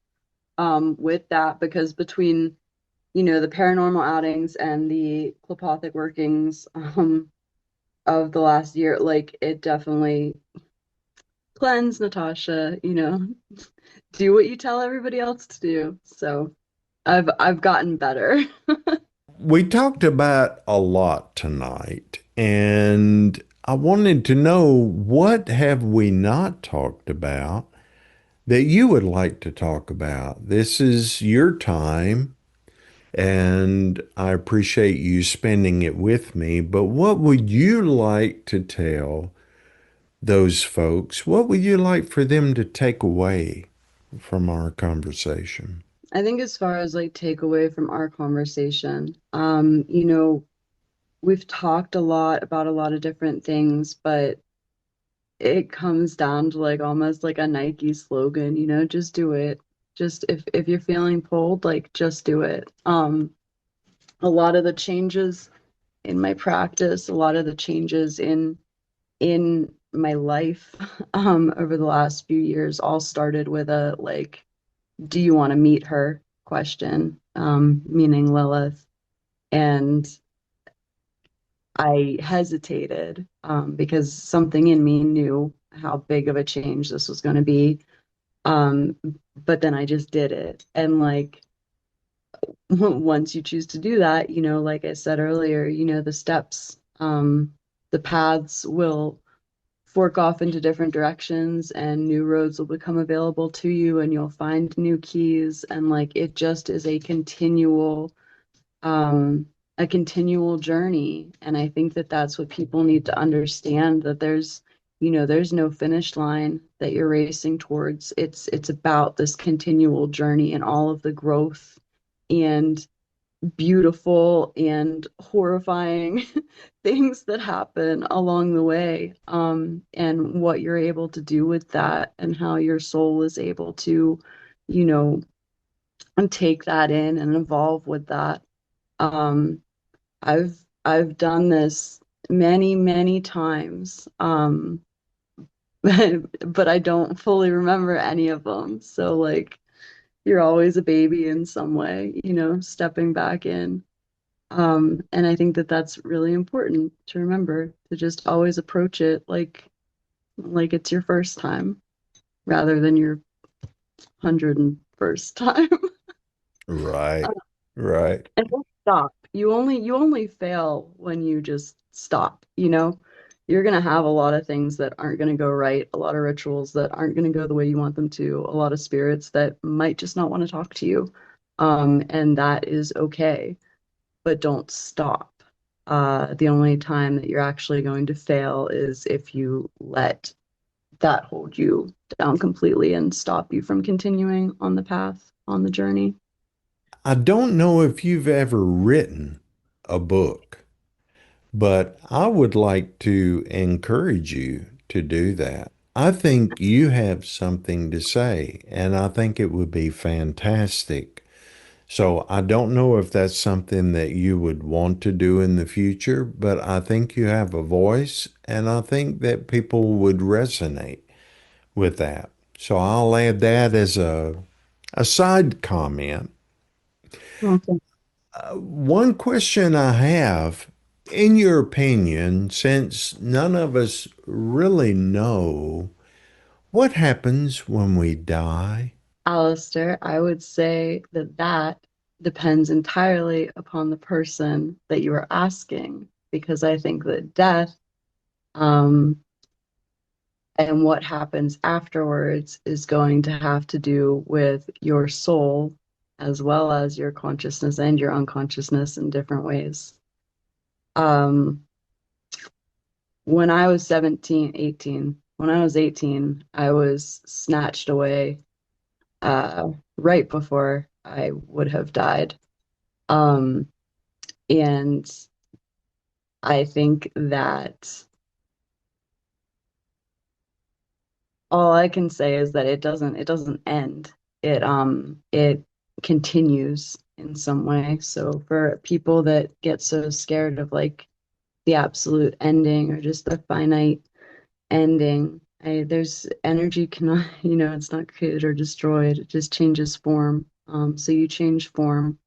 with that, because between the paranormal outings and the clepothic workings of the last year, like it definitely cleanse, Natasha, do what you tell everybody else to do. So I've gotten better. We talked about a lot tonight, and I wanted to know, what have we not talked about that you would like to talk about. This is your time, and I appreciate you spending it with me. But what would you like to tell those folks? What would you like for them to take away from our conversation? I think as far as like takeaway from our conversation, we've talked a lot about a lot of different things, but it comes down to like almost like a Nike slogan, just do it. Just if you're feeling pulled, like just do it. A lot of the changes in my practice, a lot of the changes in my life over the last few years all started with a like, do you want to meet her question, meaning Lilith. And I hesitated because something in me knew how big of a change this was going to be. Um, but then I just did it. And like, once you choose to do that, like I said earlier, the steps, the paths will fork off into different directions and new roads will become available to you and you'll find new keys. And like, it just is um, a continual journey. And I think that that's what people need to understand, that there's no finish line that you're racing towards. It's about this continual journey and all of the growth and beautiful and horrifying things that happen along the way, and what you're able to do with that and how your soul is able to, you know, take that in and evolve with that. Um, I've done this many, many times, but I don't fully remember any of them. So like you're always a baby in some way, stepping back in. And I think that that's really important to remember, to just always approach it like it's your first time rather than your 101st time. Right, right. And don't stop. You only fail when you just stop, You're gonna have a lot of things that aren't gonna go right, a lot of rituals that aren't gonna go the way you want them to, a lot of spirits that might just not want to talk to you. And that is okay, but don't stop. The only time that you're actually going to fail is if you let that hold you down completely and stop you from continuing on the path, on the journey. I don't know if you've ever written a book, but I would like to encourage you to do that. I think you have something to say, and I think it would be fantastic. So I don't know if that's something that you would want to do in the future, but I think you have a voice, and I think that people would resonate with that. So I'll add that as a side comment. Okay. One question I have, in your opinion, since none of us really know, what happens when we die? Aleister, I would say that that depends entirely upon the person that you are asking, because I think that death, um, and what happens afterwards is going to have to do with your soul as well as your consciousness and your unconsciousness in different ways. Um, when I was 17, 18, when I was 18, I was snatched away right before I would have died. Um, and I think that all I can say is that it doesn't end. It continues in some way. So for people that get so scared of like the absolute ending or just the finite ending, there's energy cannot, it's not created or destroyed. It just changes form. So you change form.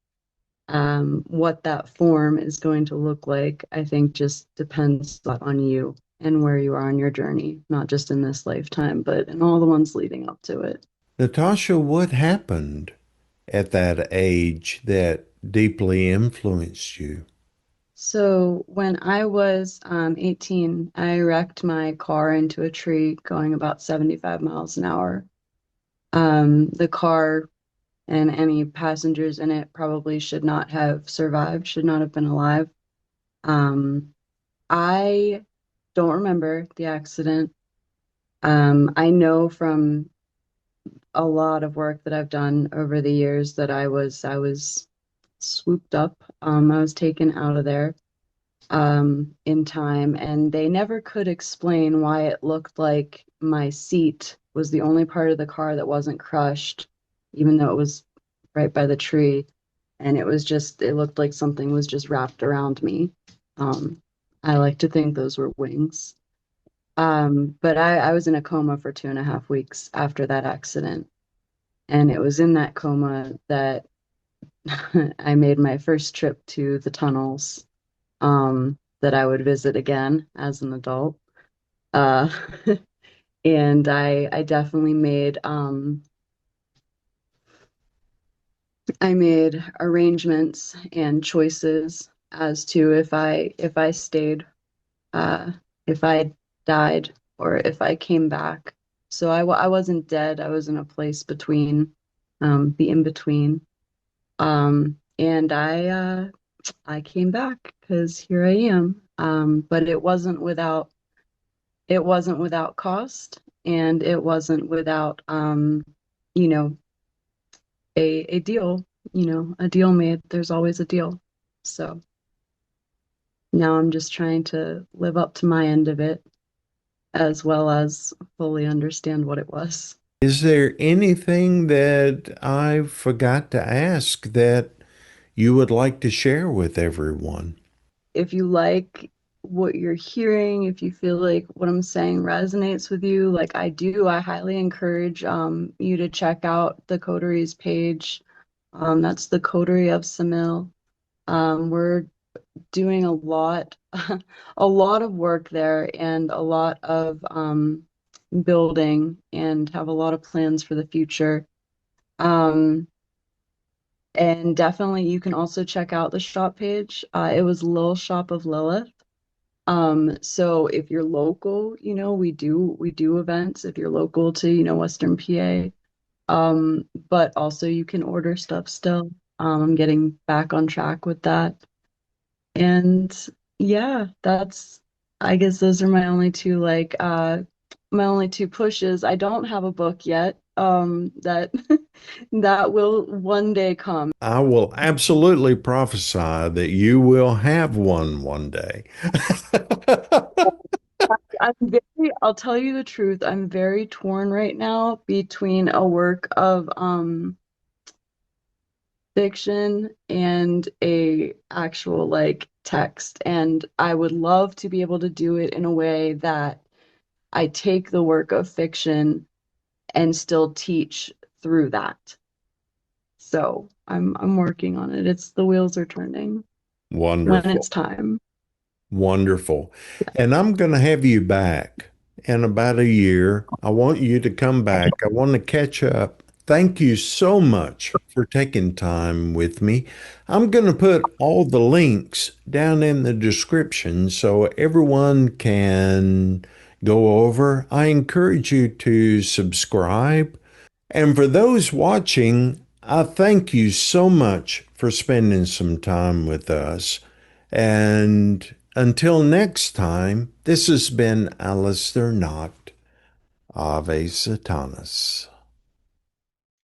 What that form is going to look like, I think, just depends on you and where you are on your journey, not just in this lifetime, but in all the ones leading up to it. Natasha, what happened at that age that deeply influenced you? So when I was 18, I wrecked my car into a tree going about 75 miles an hour. The car and any passengers in it probably should not have survived, should not have been alive. Um, I don't remember the accident. I know from a lot of work that I've done over the years that I was swooped up. I was taken out of there in time, and they never could explain why it looked like my seat was the only part of the car that wasn't crushed, even though it was right by the tree. And it looked like something was just wrapped around me. Um, I like to think those were wings. But I was in a coma for 2.5 weeks after that accident. And it was in that coma that I made my first trip to the tunnels, that I would visit again as an adult. Uh, and I definitely I made arrangements and choices as to if I stayed, uh, if I died, or if I came back. So I wasn't dead. I was in a place between, the in between. And I came back because here I am. But it wasn't without cost, and it wasn't without, you know, a deal, a deal made. There's always a deal. So now I'm just trying to live up to my end of it, as well as fully understand what it was. Is there anything that I forgot to ask that you would like to share with everyone? If you like what you're hearing, if you feel like what I'm saying resonates with you, like I do, I highly encourage you to check out the Coterie's page. That's the Coterie of Samil. We're doing a lot, a lot of work there, and a lot of building, and have a lot of plans for the future. Um, and definitely you can also check out the shop page. It was Lil Shop of Lilith. So if you're local, we do events if you're local to, Western PA. But also you can order stuff still. I'm getting back on track with that. And yeah, I guess those are my only two pushes. I don't have a book yet. That that will one day come. I will absolutely prophesy that you will have one day. I'll tell you the truth, I'm very torn right now between a work of fiction and a actual like text. And I would love to be able to do it in a way that I take the work of fiction and still teach through that. So I'm working on it. It's the wheels are turning when Wonderful. it's time. Wonderful. And I'm going to have you back in about a year. I want you to come back. I want to catch up. Thank you so much for taking time with me. I'm going to put all the links down in the description so everyone can go over. I encourage you to subscribe. And for those watching, I thank you so much for spending some time with us. And until next time, this has been Aleister Nacht, Ave Satanas.